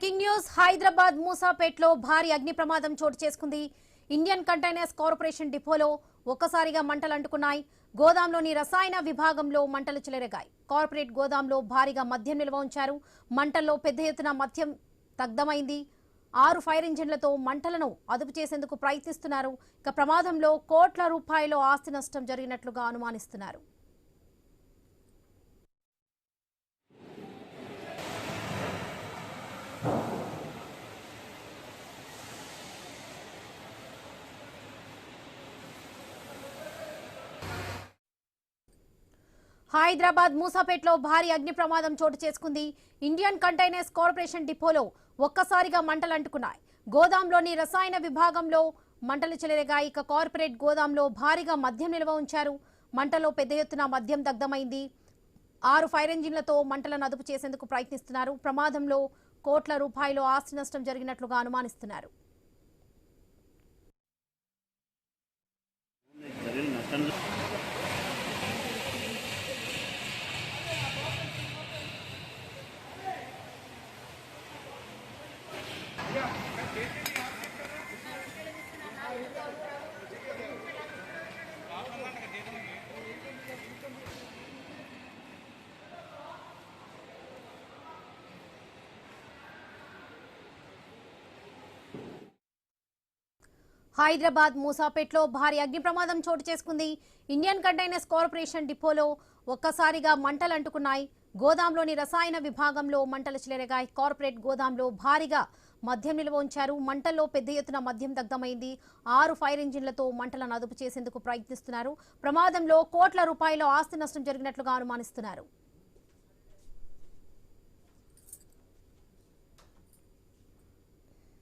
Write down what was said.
Breaking news Hyderabad మూసాపేట్లో భారీ అగ్ని ప్రమాదం చోటు చేసుకుంది. ఇండియన్ కంటైనర్స్ కార్పొరేషన్ డిపోలో ఒక్కసారిగా మంటలు అంటుకున్నాయి. గోదాంలోని రసాయన విభాగంలో మంటలు చెలరేగాయి. కార్పొరేట్ గోదాంలో భారీగా మద్యం నిల్వ ఉంచారు. మంటల్లో పెద్ద ఎత్తున మద్యం దగ్ధమైంది. 6 ఫైర్ ఇంజిన్లతో మంటలను అదుపు చేసేందుకు ప్రయత్నిస్తున్నారు. ఇక ప్రమాదంలో కోట్ల రూపాయల ఆస్తి నష్టం జరిగినట్లుగా అనుమానిస్తున్నారు. హైదరాబాద్ మూసాపేట్లో భారీ అగ్ని ప్రమాదం చోటు చేసుకుంది. ఇండియన్ కంటైనర్స్ కార్పొరేషన్ డిపోలో ఒక్కసారిగా మంటలు అంటుకున్నాయి. గోదాంలోని రసాయన విభాగంలో మంటలు చెలరేగాయి. ఇక కార్పొరేట్ గోదాంలో భారీగా మద్యం నిల్వ ఉంచారు. మంటలో పెద్ద ఎత్తున మద్యం దగ్ధమైంది. 6 ఫైర్ ఇంజిన్లతో మంటలను అదుపు చేసేందుకు ప్రయత్నిస్తున్నారు. ప్రమాదంలో కోట్ల రూపాయల ఆస్తి నష్టం జరిగినట్లుగా అనుమానిస్తున్నారు. హైదరాబాద్ మూసాపేట్లో భారీ అగ్ని ప్రమాదం చోటు చేసుకుంది. ఇండియన్ కంటైనర్స్ కార్పొరేషన్ డిపోలో ఒక్కసారిగా మంటలు అంటుకున్నాయి. గోదాంలోని రసాయన విభాగంలో మంటలు చెలరేగాయి. కార్పొరేట్ గోదాంలో భారీగా మద్యం నిల్వ ఉంచారు. మంటల్లో పెద్ద ఎత్తున మద్యం దగ్ధమైంది. 6 ఫైర్ ఇంజిన్లతో మంటలను అదుపు చేసేందుకు ప్రయత్నిస్తున్నారు. ప్రమాదంలో కోట్ల రూపాయల ఆస్తి నష్టం జరిగినట్లుగా అనుమానిస్తున్నారు.